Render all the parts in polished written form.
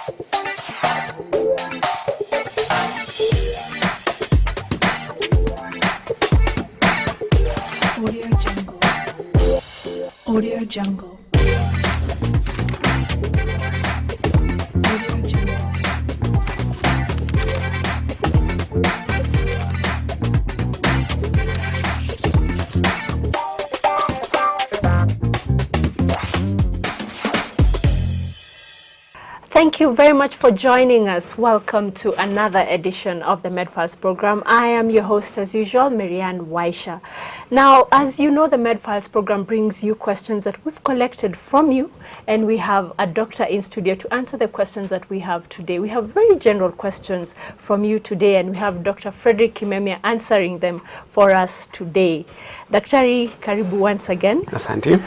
Audio Jungle. Audio Jungle. Audio Jungle. Thank you very much for joining us. Welcome to another edition of the MedFiles program. I am your host as usual, Marianne Waisha. Now, as you know, the MedFiles program brings you questions that we've collected from you, and we have a doctor in studio to answer the questions that we have today. We have very general questions from you today, and we have Dr. Frederick Kimemia answering them for us today. Daktari, karibu once again. Asante.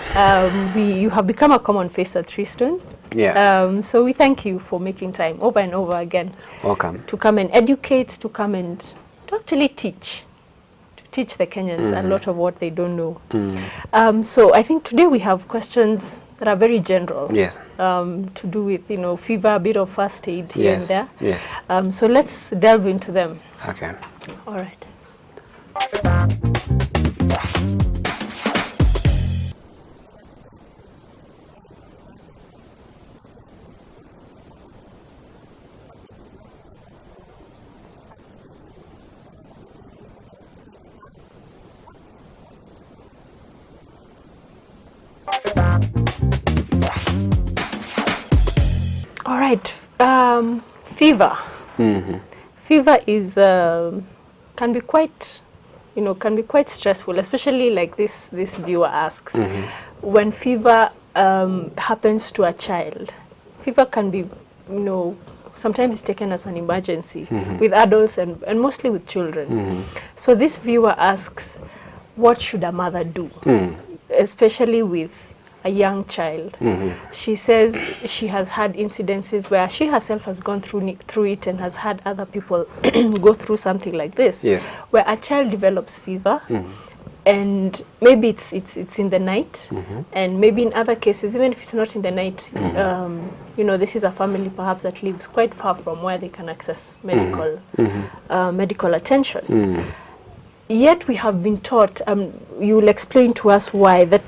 You have become a common face at Three Stones. Yeah. So we thank you for making time over and over again. Welcome. To come and educate, to come and to actually teach the Kenyans a lot of what they don't know. So I think today we have questions that are very general. Yes. To do with, fever, a bit of first aid here and there. Yes. So let's delve into them. Okay. All right. All right, fever. Fever is can be quite stressful, especially like this viewer asks. When fever happens to a child, fever can be sometimes it's taken as an emergency with adults and mostly with children. So this viewer asks, what should a mother do, especially with a young child? She says she has had incidences where she herself has gone through it and has had other people go through something like this. Yes. Where a child develops fever, and maybe it's in the night, and maybe in other cases, even if it's not in the night, this is a family perhaps that lives quite far from where they can access medical attention. Yet we have been taught, you will explain to us why, that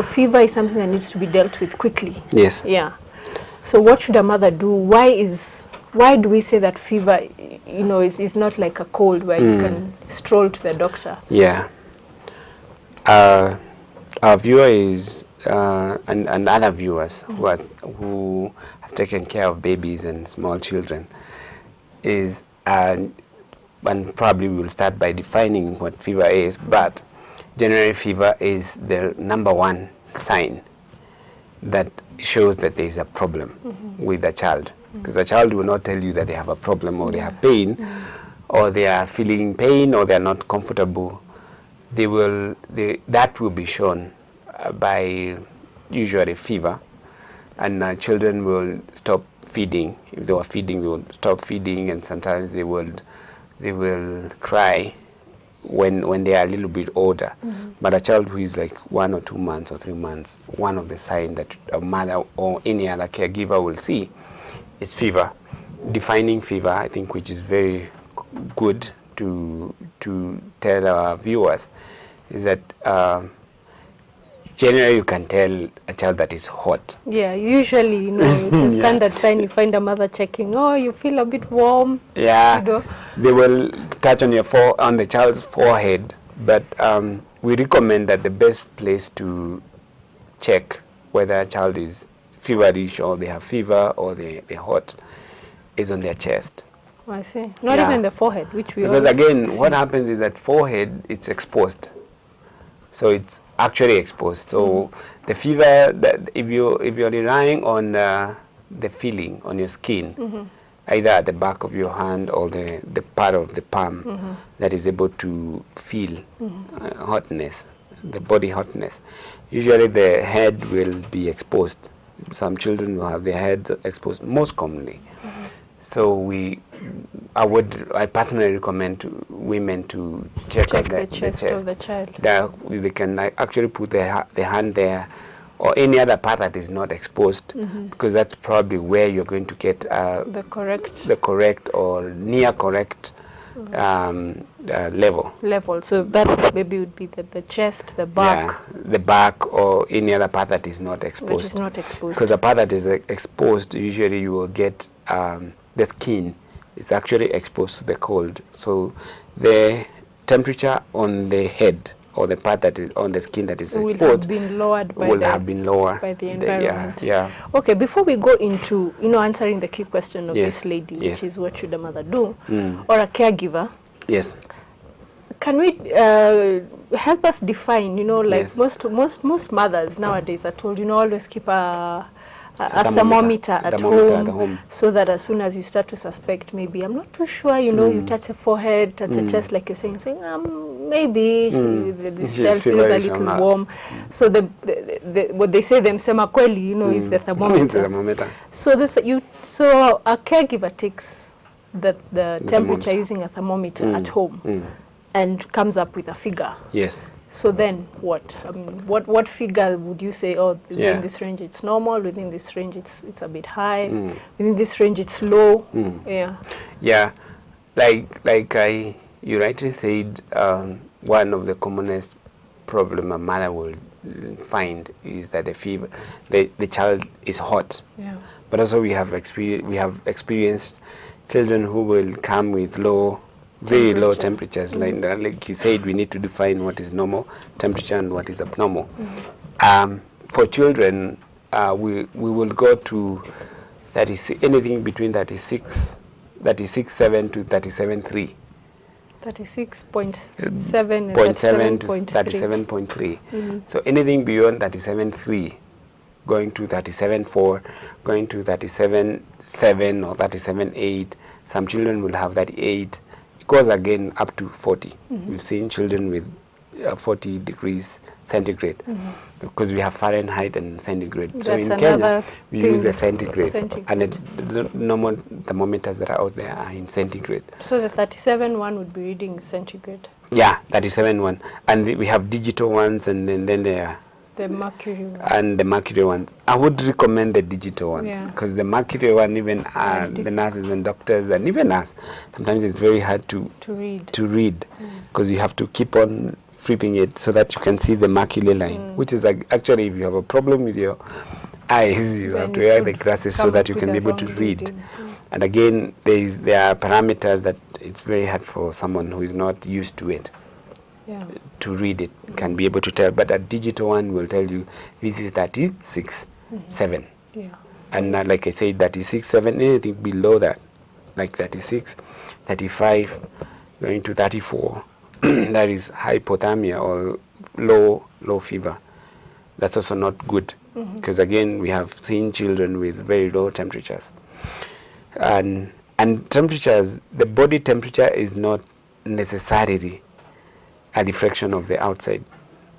fever is something that needs to be dealt with quickly. Yes. Yeah. So what should a mother do? Why do we say that fever, is not like a cold where you can stroll to the doctor? Yeah. Our viewer is, and other viewers who have taken care of babies and small children, is, and probably we will start by defining what fever is, but generally fever is the #1 sign that shows that there is a problem with the child. Because a child will not tell you that they have a problem or they have pain or they are feeling pain or they are not comfortable. That will be shown by usually fever, and children will stop feeding. If they were feeding, they will stop feeding, and sometimes they will cry when they are a little bit older. But a child who is like 1 or 2 months or 3 months, one of the signs that a mother or any other caregiver will see is fever. Defining fever, I think, which is very good to tell our viewers, is that generally you can tell a child that is hot. Yeah, usually, it's a standard sign. You find a mother checking, you feel a bit warm. Yeah, they will touch on on the child's forehead, but we recommend that the best place to check whether a child is feverish or they have fever or they're hot is on their chest. Oh, I see. Not even the forehead, which we Because again, what happens is that forehead, it's exposed. So it's actually exposed. So the fever, if you're relying on the feeling on your skin, either at the back of your hand or the part of the palm that is able to feel hotness, the body hotness, usually the head will be exposed. Some children will have their heads exposed, most commonly. So I personally recommend to women to check the chest of the child. They can actually put their hand there or any other part that is not exposed, because that's probably where you're going to get The correct the correct or near correct level. level. So that maybe would be the chest, the back, Yeah, the back or any other part that is not exposed. which is not exposed. Because the part that is exposed, usually you will get the skin is actually exposed to the cold. So the temperature on the head or the part that is on the skin that is will have exposed been lowered by will the, have been lower. by the Yeah, environment. yeah. Okay, before we go into, answering the key question of Yes, this lady, yes. which is what should a mother do, or a caregiver, Yes. can we help us define, like Yes. most mothers nowadays are told, always keep a thermometer. thermometer at Thermometer home, at home. so that as soon as you start to suspect, maybe, I'm not too sure, you touch the forehead, touch the chest, like you're saying, maybe this She's child feels a feverish or little not. warm. So the what they say, them sema kweli, is the It's the thermometer. thermometer. So so a caregiver takes the temperature thermometer. using a thermometer at home and comes up with a figure. Yes. So then what? I mean, what figure would you say, within Yeah. this range it's normal, within this range it's a bit high, within this range it's low? Yeah. Yeah, like you rightly said, one of the commonest problem a mother will find is that the child is hot. Yeah. But also we have experienced children who will come with very low temperatures. Like you said, we need to define what is normal temperature and what is abnormal. For children, we will go to anything between 36.7 to 37.3. 36.7 and 0.7 to 37.3. 37.3. So anything beyond 37.3, going to 37.4, going to 37.7 or 37.8. Some children will have 38. It goes again up to 40. We've seen children with 40 degrees centigrade, because we have Fahrenheit and centigrade. So That's in Kenya, another we thing, use the centigrade. centigrade. And the normal thermometers that are out there are in centigrade. So the 37 one would be reading centigrade. Yeah, 37 and we have digital ones, and then there are The mercury one. and the mercury ones. I would recommend the digital ones, Yeah. because the mercury one, even the nurses and doctors and even us, sometimes it's very hard to read. because you have to keep on flipping it so that you can see the mercury line, which is actually, if you have a problem with your eyes, you Then have to you wear the could glasses so come that up you with can a be able to wrong read. reading. And again, there are parameters that it's very hard for someone who is not used to it Yeah. to read it, can be able to tell. But a digital one will tell you this is 36.7. Yeah. And like I said, 36.7, anything below that, like 36, 35, going to 34, that is hypothermia or low fever. That's also not good, because again, we have seen children with very low temperatures. And temperatures, the body temperature is not necessarily a reflection of the outside,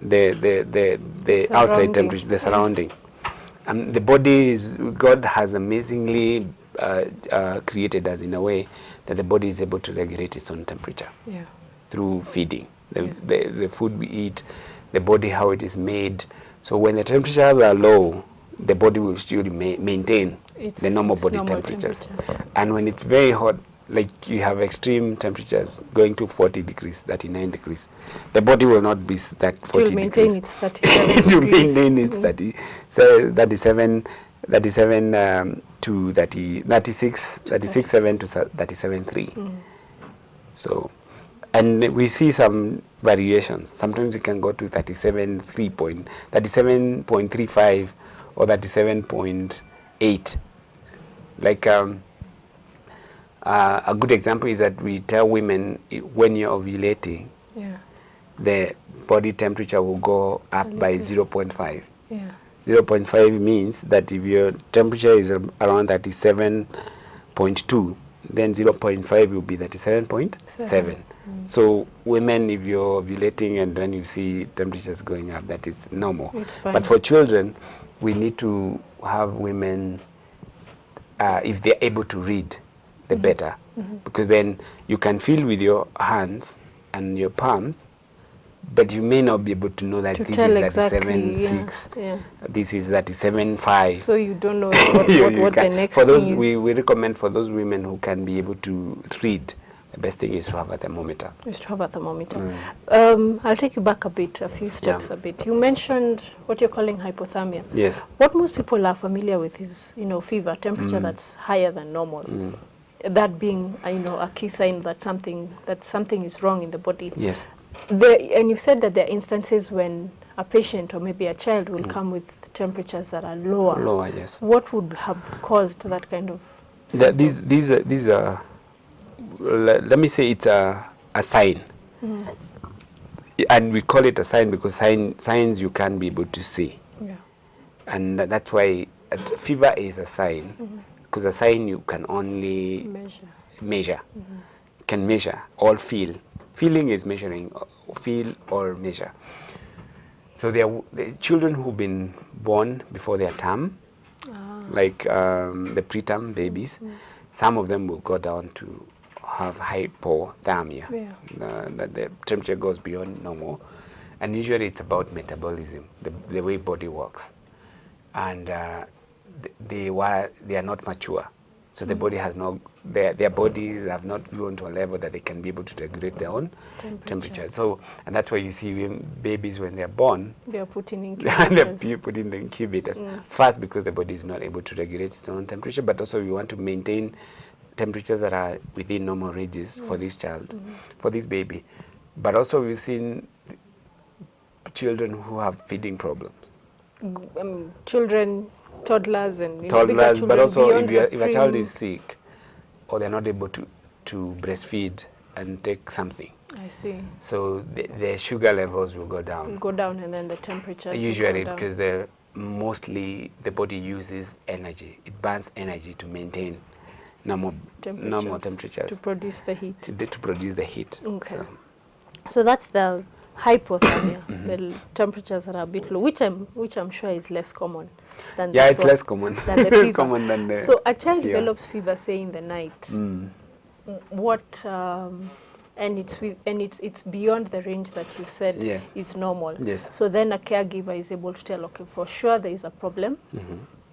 the outside surrounding. temperature, the surrounding. The body God has amazingly created us in a way that the body is able to regulate its own temperature Yeah. through feeding. The food we eat, the body, how it is made. So when the temperatures are low, the body will still maintain the normal body temperatures. And when it's very hot, like you have extreme temperatures going to 40 degrees, 39 degrees, the body will not be that 40 To maintain degrees. its 37 To degrees. maintain its 37 to 36.7 to 37.3. So, and we see some variations. Sometimes it can go to 37.35 or 37.8. Like a good example is that we tell women when you're ovulating, Yeah. the body temperature will go up by 0.5. Yeah. 0.5 means that if your temperature is around 37.2, then 0.5 will be 37.7. So women, if you're ovulating and then you see temperatures going up, that it's normal. It's fine. But for children, we need to have women, if they're able to read, the better. Because then you can feel with your hands and your palms but you may not be able to know that To this tell is exactly, 37.6, yeah. this is 37.5. So you don't know what, what the can- next for those thing is. we recommend for those women who can be able to read, the best thing is to have a thermometer. Is to have a thermometer. I'll take you back a bit, a few steps Yeah. a bit. You mentioned what you're calling hypothermia. Yes. What most people are familiar with is, fever, temperature that's higher than normal. That being, a key sign that something is wrong in the body. Yes. And you've said that there are instances when a patient or maybe a child will come with temperatures that are lower. Lower, yes. What would have caused that kind of These are let me say it's a sign. And we call it a sign because signs you can't be able to see. Yeah. And that's why fever is a sign, because a sign you can only measure. Can measure or feel. Feeling is measuring, feel or measure. So the children who've been born before their term, like the preterm babies, some of them will go down to have hypothermia. Yeah. That the temperature goes beyond normal, and usually it's about metabolism, the way body works, and they are not mature, so the body has not their bodies have not grown to a level that they can be able to regulate their own temperature. So, and that's why you see babies when they're born, they are put in they're incubators. put in the incubators. First, because the body is not able to regulate its own temperature, but also we want to maintain temperatures that are within normal ranges for this child, for this baby. But also we've seen children who have feeding problems. Children, toddlers, and bigger Toddlers, but children also beyond if a child preem. is sick or they're not able to breastfeed and take something, I see. so their sugar levels will go down. Will go down, and then the temperatures will Usually go down. because mostly the body uses energy. It burns energy to maintain normal temperatures to produce the heat. to produce the heat. Okay. So that's the hypothermia, the temperatures that are a bit low, which I'm sure is less common than Yeah, this it's one, less common. than the fever. common than the So a child fever. develops fever, say in the night. What and it's beyond the range that you said Yes. is normal. Yes. So then a caregiver is able to tell, okay, for sure there is a problem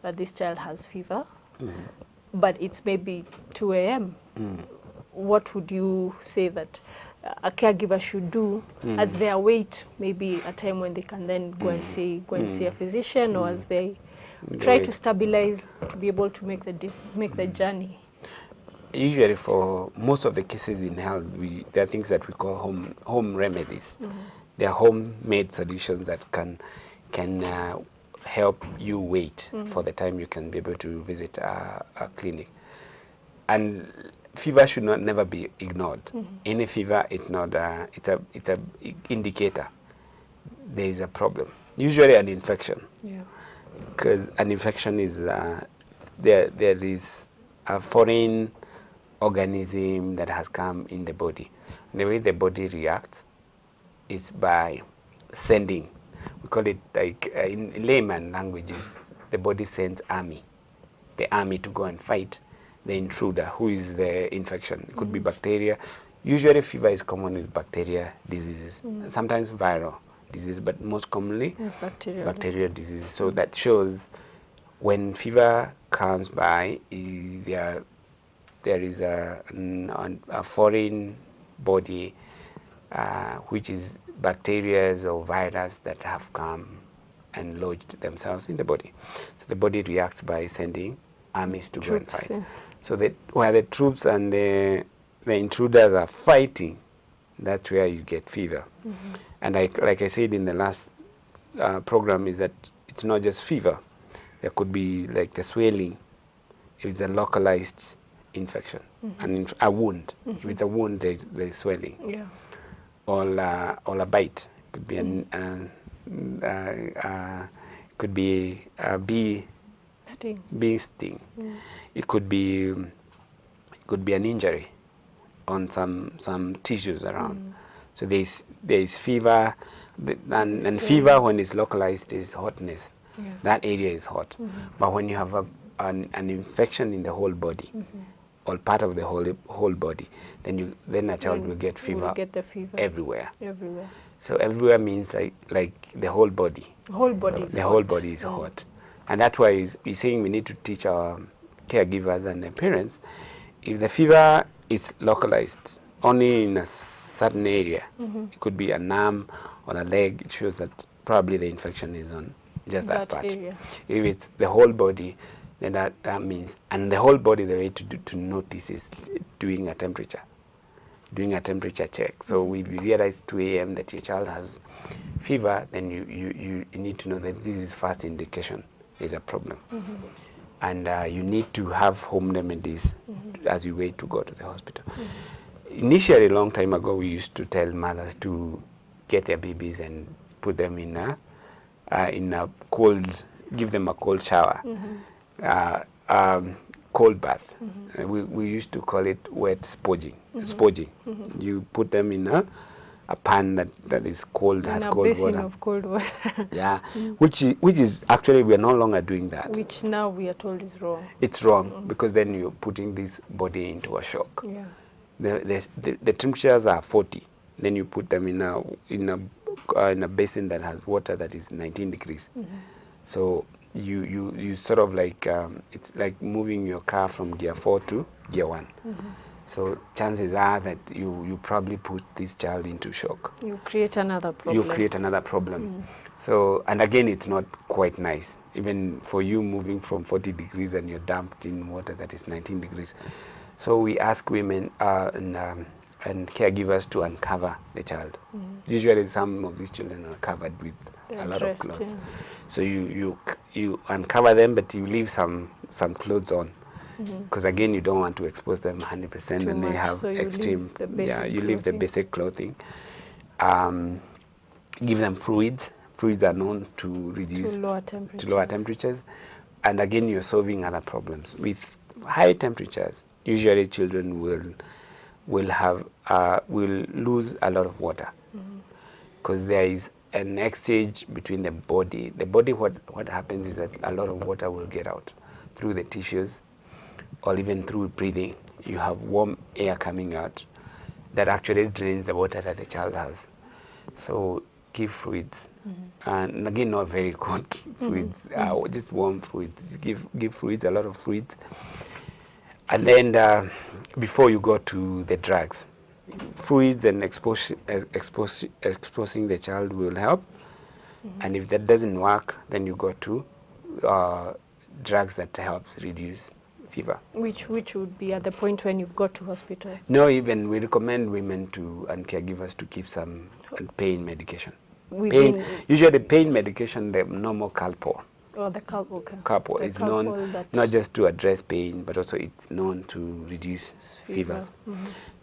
that this child has fever, but it's maybe 2 a.m. What would you say that a caregiver should do as they await maybe a time when they can then go and see a physician, or as they try to stabilize to be able to make the journey? Usually, for most of the cases in health, there are things that we call home remedies. They are homemade solutions that can help you wait for the time you can be able to visit a clinic. And fever should never be ignored. Any fever, it's not it's a indicator there is a problem. Usually an infection. Yeah. Because an infection is there is a foreign organism that has come in the body. And the way the body reacts is by sending. We call it, like in layman languages, the body sends the army to go and fight the intruder, who is the infection. It could be bacteria. Usually fever is common with bacteria diseases, sometimes viral disease, but most commonly bacterial diseases. So that shows when fever comes by, there is a foreign body, which is bacteria or virus that have come and lodged themselves in the body. So the body reacts by sending armies to go and fight. Yeah. So that where the troops and the intruders are fighting, that's where you get fever. And like I said in the last program, is that it's not just fever. There could be like the swelling if it's a localized infection, and a wound. If it's a wound, there's swelling. Yeah. Or a bite. Could be could be a bee sting. It could be an injury on some tissues around. So there's fever, and fever when it's localized is hotness. That area is hot. But when you have an infection in the whole body, or part of the whole body, then a child will get fever, Will get the fever everywhere. everywhere. So everywhere means like the whole body. Whole body is The hot. whole body is hot. And that's why we're saying we need to teach our caregivers and their parents, if the fever is localized only in a certain area, it could be an arm or a leg, it shows that probably the infection is on just that part. area. If it's the whole body, then that means, and the whole body, the way to notice is doing a temperature check. So if you realize 2 a.m. that your child has fever, then you need to know that this is first indication there's a problem. And you need to have home remedies as you wait to go to the hospital. Initially, a long time ago, we used to tell mothers to get their babies and put them in a cold, give them a cold shower, cold bath. We used to call it wet sponging. You put them in a pan that is cold, has In a cold basin water. of cold water. Yeah, which is actually, we are no longer doing that. Which now we are told is wrong. It's wrong because then you're putting this body into a shock. Yeah. The temperatures are 40. Then you put them in a basin that has water that is 19 degrees. So you sort of like it's like moving your car from gear 4 to gear 1. So chances are that you probably put this child into shock. You create another problem. So, and again, it's not quite nice. Even for you moving from 40 degrees and you're dumped in water that is 19 degrees. So we ask women and caregivers to uncover the child. Usually some of these children are covered with They're a lot of dressed, clothes. yeah. So you uncover them, but you leave some clothes on. Because again, you don't want to expose them 100%, Too and they much, have so you extreme. leave the basic you leave the clothing. basic clothing. Give them fluids. Fluids are known to reduce To lower temperatures. to lower temperatures, and again, you're solving other problems with high temperatures. Usually, children will lose a lot of water because there is an exchange between the body. The body, what happens is that a lot of water will get out through the tissues or even through breathing. You have warm air coming out that actually drains the water that the child has. So give fluids, and again, not very cold fluids, just warm fluids. Give fluids, a lot of fluids, and then before you go to the drugs, fluids and exposing the child will help. And if that doesn't work, then you go to drugs that help reduce fever. Which would be at the point when you've got to hospital. No, even we recommend women and caregivers to keep some pain medication. Within- Usually pain medication, the normal Calpol. Or the Calpol. Calpol The is Calpol known that- not just to address pain, but also it's known to reduce Fever. fevers.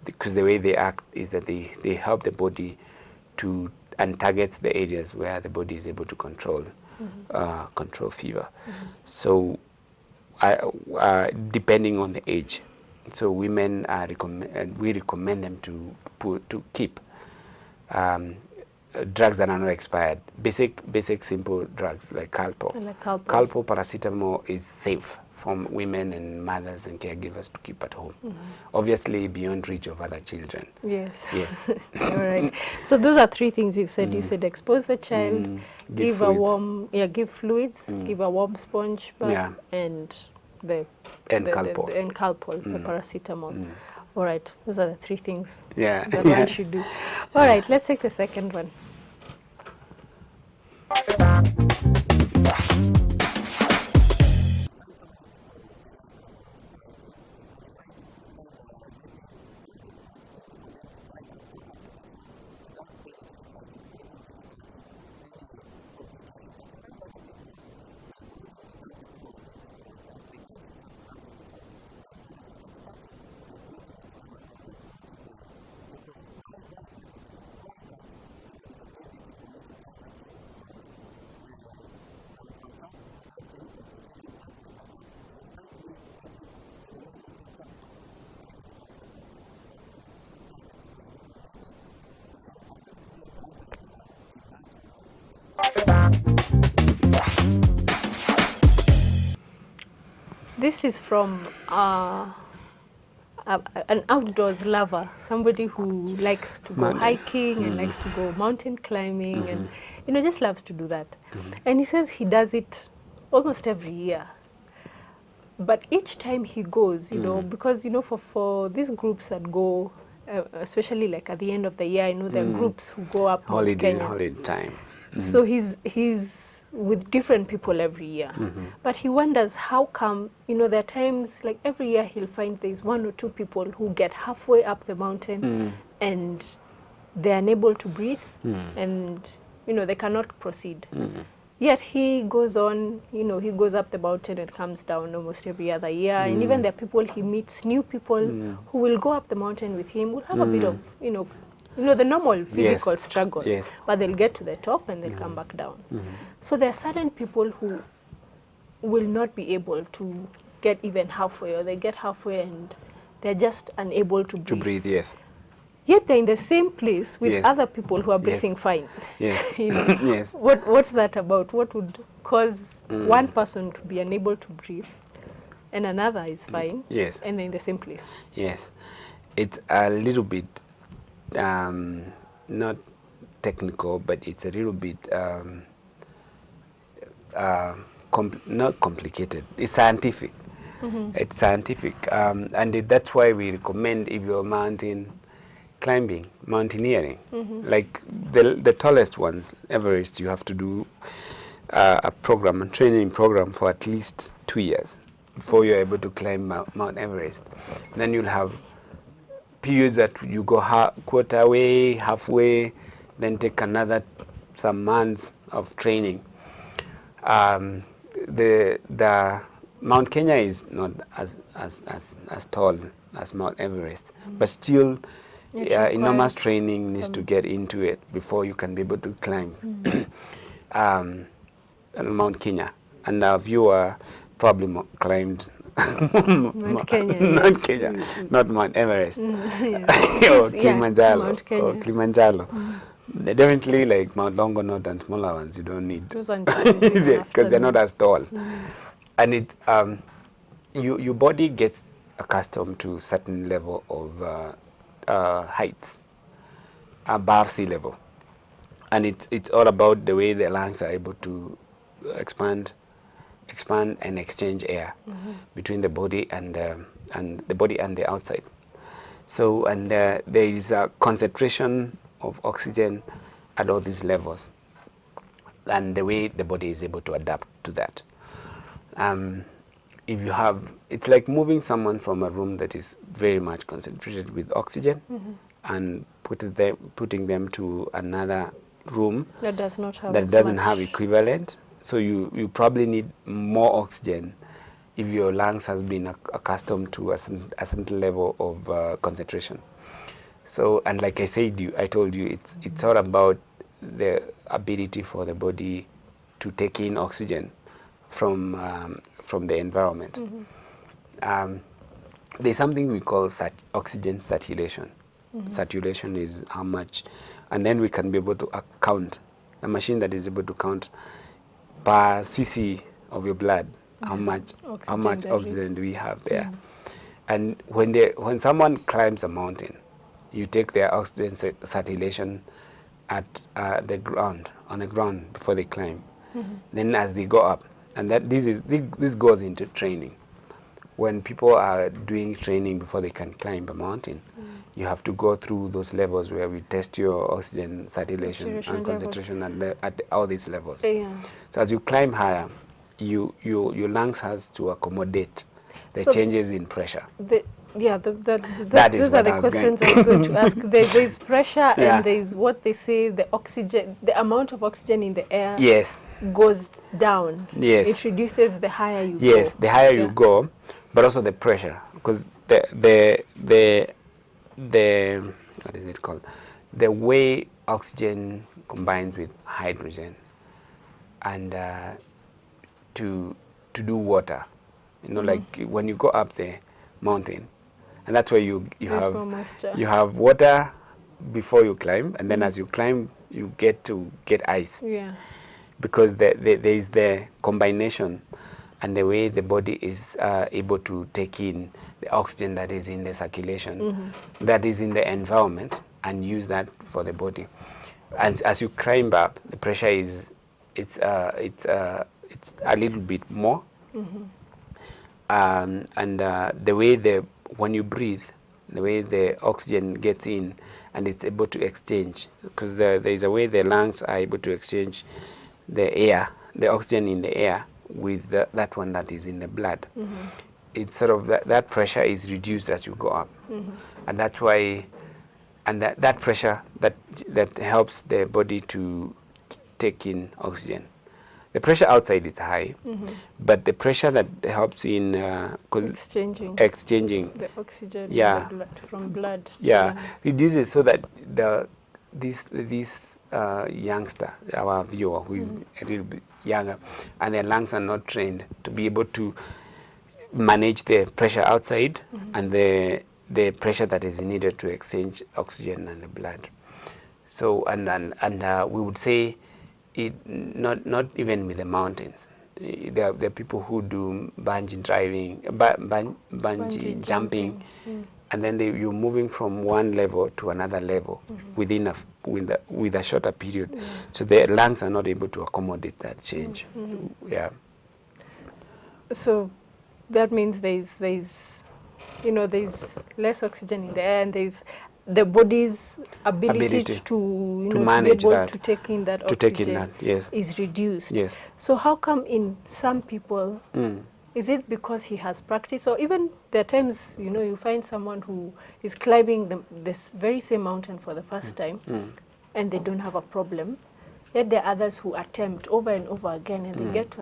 Because the way they act is that they help the body to and targets the areas where the body is able to control fever. So depending on the age, so women we recommend them to keep drugs that are not expired, basic simple drugs like Calpol. And the Calpol. Calpol, paracetamol is safe for women and mothers and caregivers to keep at home. Obviously beyond reach of other children. Yes. Yes. All right. So those are three things you've said. You said expose the child, Give give fluids. a warm, give fluids, give a warm sponge bath, Yeah. and the Calpol. and Calpol, the paracetamol. All right. Those are the three things Yeah. that one should do. All right. Let's take the second one. This is from an outdoors lover, somebody who likes to go Mountain. hiking and likes to go mountain climbing and, you know, just loves to do that. And he says he does it almost every year. But each time he goes, you know, because, you know, for these groups that go, especially like at the end of the year, I know there are groups who go up Mount Holiday Kenya. time. So he's with different people every year. But he wonders how come, you know, there are times, like every year he'll find there's 1 or 2 people who get halfway up the mountain and they're unable to breathe and, you know, they cannot proceed. Yet he goes on, you know, he goes up the mountain and comes down almost every other year. And even there are people he meets, new people who will go up the mountain with him, will have a bit of, you know, the normal physical struggle. Yes. But they'll get to the top and they'll come back down. So there are certain people who will not be able to get even halfway, or they get halfway and they're just unable to breathe. To breathe, yes. Yet they're in the same place with Yes. other people who are Yes. breathing fine. Yes. You know, Yes. what's that about? What would cause one person to be unable to breathe and another is fine? Yes. And they're in the same place. Yes. It's a little bit not technical, but it's a little bit not complicated. It's scientific. It's scientific, and that's why we recommend, if you're mountain climbing, mountaineering, like the tallest ones, Everest, you have to do a training program for at least 2 years before you're able to climb Mount Everest. Then you'll have periods that you go quarter way, halfway, then take another some months of training. The Mount Kenya is not as tall as Mount Everest, but still enormous training needs to get into it before you can be able to climb Mount Kenya. And our viewer probably climbed Mount Kenya, Mount yes. Kenya, not Mount Everest Yes. or Kilimanjaro. Mount Kenya. Or Kilimanjaro. They're definitely like Mount Longonot and smaller ones. You don't need Those ones are even because they're not after as tall. And it your body gets accustomed to certain level of heights above sea level, and it's all about the way the lungs are able to expand and exchange air between the body and the body and the outside. So there is a concentration of oxygen at all these levels, and the way the body is able to adapt to that. If you have, it's like moving someone from a room that is very much concentrated with oxygen and putting them to another room that does not have that as doesn't much. have equivalent. So you probably need more oxygen if your lungs has been accustomed to a certain level of concentration. So, and like I told you, it's all about the ability for the body to take in oxygen from the environment. There's something we call oxygen saturation. Saturation is how much, and then we can be able to count, a machine that is able to count per cc of your blood how much oxygen do we have there. And when someone climbs a mountain, you take their oxygen saturation at on the ground before they climb. Then as they go up, and this goes into training. When people are doing training before they can climb a mountain, you have to go through those levels where we test your oxygen saturation and concentration at all these levels. Yeah. So as you climb higher, your lungs has to accommodate the So changes in pressure. That is what those are the I was questions I was going to ask. There's pressure Yeah. and there's what they say, the oxygen, the amount of oxygen in the air Yes. goes down. Yes. It reduces the higher you go. Yes, the higher you Yeah. go, but also the pressure, because the what is it called? The way oxygen combines with hydrogen and to do water, like when you go up the mountain, and that's where you There's more moisture. have water before you climb, and then as you climb, you get ice. Yeah. Because there is the combination, and the way the body is able to take in the oxygen that is in the circulation, that is in the environment, and use that for the body. As you climb up, the pressure is it's a little bit more, and the way when you breathe, the way the oxygen gets in and it's able to exchange, because there is a way the lungs are able to exchange the air, the oxygen in the air, with that one that is in the blood. It's sort of that pressure is reduced as you go up, and that's why, and that pressure that helps the body to take in oxygen. The pressure outside is high, but the pressure that helps in exchanging the oxygen from blood to lungs. reduces, so that this youngster, our viewer, who is a little bit younger, and their lungs are not trained to be able to manage the pressure outside and the pressure that is needed to exchange oxygen and the blood. So and we would say it not even with the mountains. There are people who do bungee jumping, and then you're moving from one level to another level within with a shorter period. So the lungs are not able to accommodate that change. Yeah. So that means there's less oxygen in the air, and there's the body's ability to manage be able that, to take in that to oxygen take in that, yes, is reduced. Yes. So how come in some people, is it because he has practice, or even there are times you find someone who is climbing this very same mountain for the first time, and they don't have a problem, yet there are others who attempt over and over again, and they get to